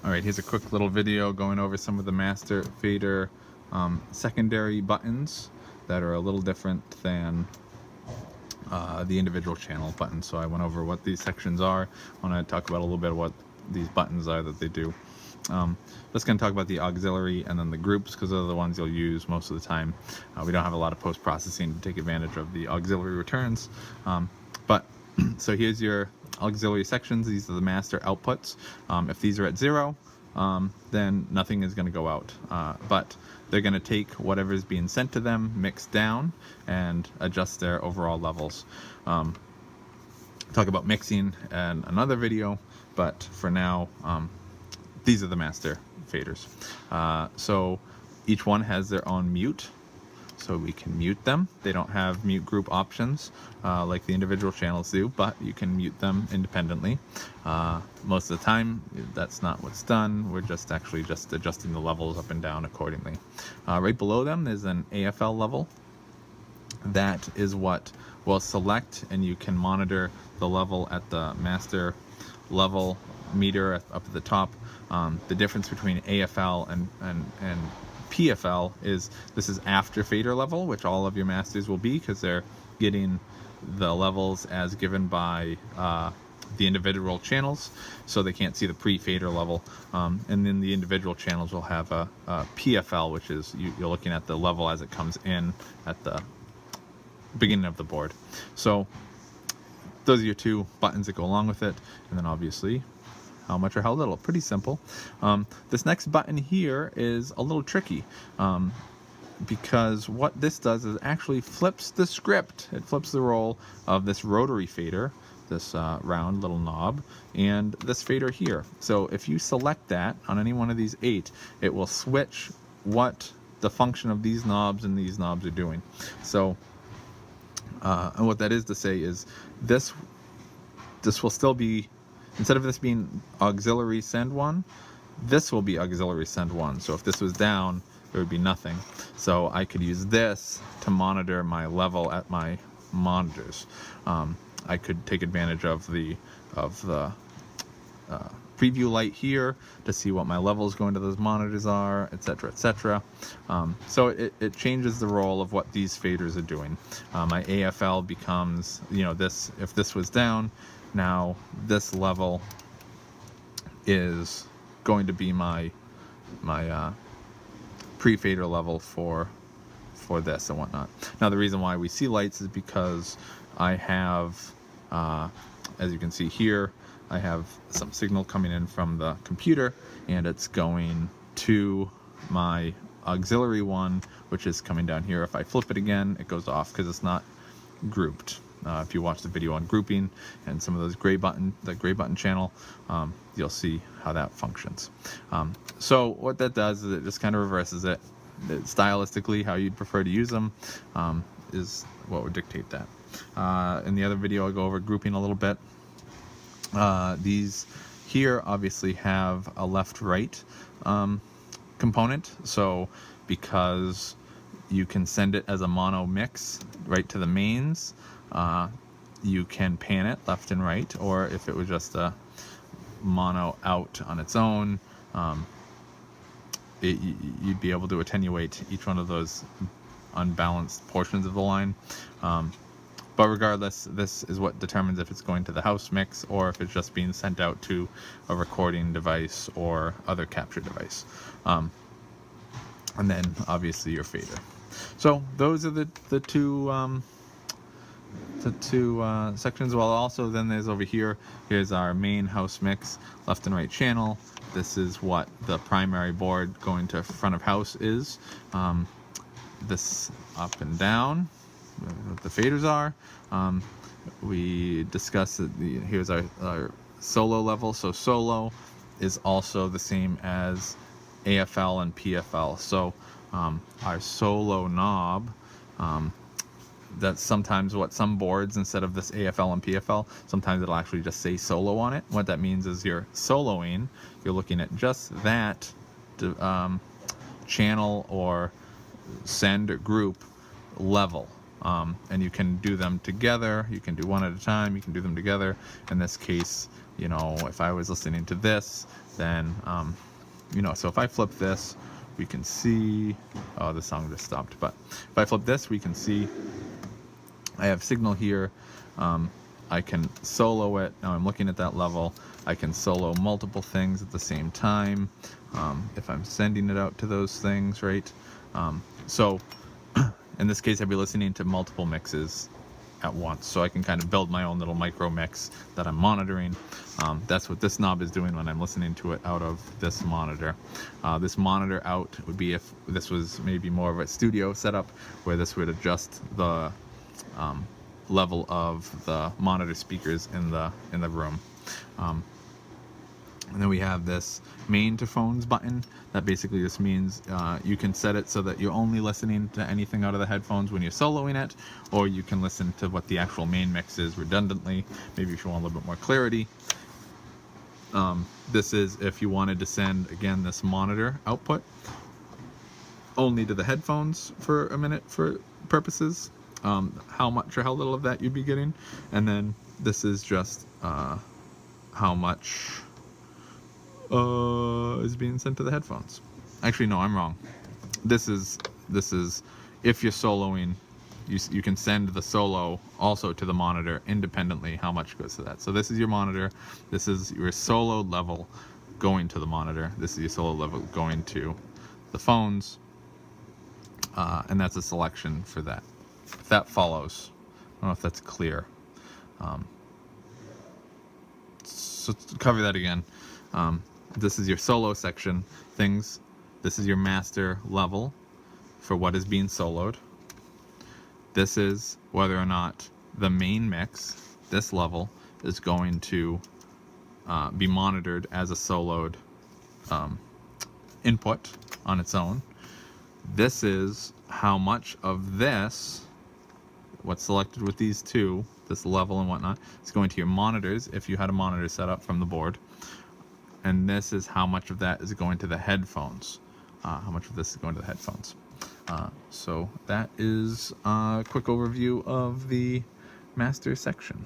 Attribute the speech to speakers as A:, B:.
A: Alright, here's a quick little video going over some of the master fader secondary buttons that are a little different than the individual channel buttons. So I went over what these sections are. I want to talk about a little bit of what these buttons are that they do. Let's going to talk about the auxiliary and then the groups, because those are the ones you'll use most of the time. We don't have a lot of post-processing to take advantage of the auxiliary returns. So here's your auxiliary sections. These are the master outputs. If these are at 0, then nothing is going to go out. But they're going to take whatever is being sent to them, mix down, and adjust their overall levels. Talk about mixing in another video, but for now, these are the master faders. So each one has their own mute. So we can mute them. They don't have mute group options like the individual channels do, but you can mute them independently. Most of the time, that's not what's done. We're just adjusting the levels up and down accordingly. Right below them is an AFL level. That is what we'll select, and you can monitor the level at the master level meter up at the top. The difference between AFL and PFL is this is after fader level, which all of your masters will be, because they're getting the levels as given by the individual channels, so they can't see the pre-fader level. And then the individual channels will have a PFL, which is you're looking at the level as it comes in at the beginning of the board. So those are your two buttons that go along with it, and then obviously how much or how little. Pretty simple. This next button here is a little tricky because what this does is actually flips the script. It flips the role of this rotary fader, this round little knob, and this fader here. So if you select that on any one of these 8, it will switch what the function of these knobs and these knobs are doing. So and what that is to say is this will still be, instead of this being auxiliary send 1, this will be auxiliary send 1. So if this was down, there would be nothing. So I could use this to monitor my level at my monitors. I could take advantage of the preview light here to see what my levels going to those monitors are, etc., etc. So it changes the role of what these faders are doing. My AFL becomes, this, if this was down, now this level is going to be my pre-fader level for this and whatnot. Now the reason why we see lights is because I have, as you can see here, I have some signal coming in from the computer, and it's going to my auxiliary one, which is coming down here. If I flip it again, it goes off because it's not grouped. If you watch the video on grouping and some of those the gray button channel, you'll see how that functions. So what that does is it just kind of reverses it. Stylistically, how you'd prefer to use them is what would dictate that. In the other video, I'll go over grouping a little bit. These here obviously have a left-right component. So because you can send it as a mono mix right to the mains, you can pan it left and right, or if it was just a mono out on its own, you'd be able to attenuate each one of those unbalanced portions of the line. But regardless, this is what determines if it's going to the house mix or if it's just being sent out to a recording device or other capture device. And then obviously your fader. So those are the two sections. Well, also then there's over here's our main house mix, left and right channel. This is what the primary board going to front of house is. This up and down, what the faders are. We discussed that here's our solo level. So solo is also the same as AFL and PFL. So our solo knob, that's sometimes what some boards, instead of this AFL and PFL, sometimes it'll actually just say solo on it. What that means is you're soloing, you're looking at just that channel or send or group level. and you can do them together. You can do one at a time. You can do them together. In this case, you know, if I was listening to this, then, you know, so if I flip this, we can see, oh, the song just stopped, but if I flip this, we can see I have signal here. I can solo it. Now I'm looking at that level. I can solo multiple things at the same time if I'm sending it out to those things, right? So in this case, I'd be listening to multiple mixes at once, so I can kind of build my own little micro mix that I'm monitoring. That's what this knob is doing when I'm listening to it out of this monitor. This monitor out would be if this was maybe more of a studio setup, where this would adjust the level of the monitor speakers in the room. And then we have this main to phones button. That basically just means you can set it so that you're only listening to anything out of the headphones when you're soloing it, or you can listen to what the actual main mix is redundantly, maybe if you want a little bit more clarity. This is if you wanted to send, again, this monitor output only to the headphones for a minute for purposes, how much or how little of that you'd be getting. And then this is just how much is being sent to the headphones. Actually, no, I'm wrong. This is if you're soloing, you can send the solo also to the monitor independently, how much goes to that. So this is your monitor. This is your solo level going to the monitor. This is your solo level going to the phones. And that's a selection for that. If that follows, I don't know if that's clear. So to cover that again, this is your solo section, things. This is your master level for what is being soloed. This is whether or not the main mix, this level, is going to be monitored as a soloed input on its own. This is how much of this, what's selected with these two, this level and whatnot, is going to your monitors if you had a monitor set up from the board. And this is how much of that is going to the headphones. How much of this is going to the headphones. So that is a quick overview of the master section.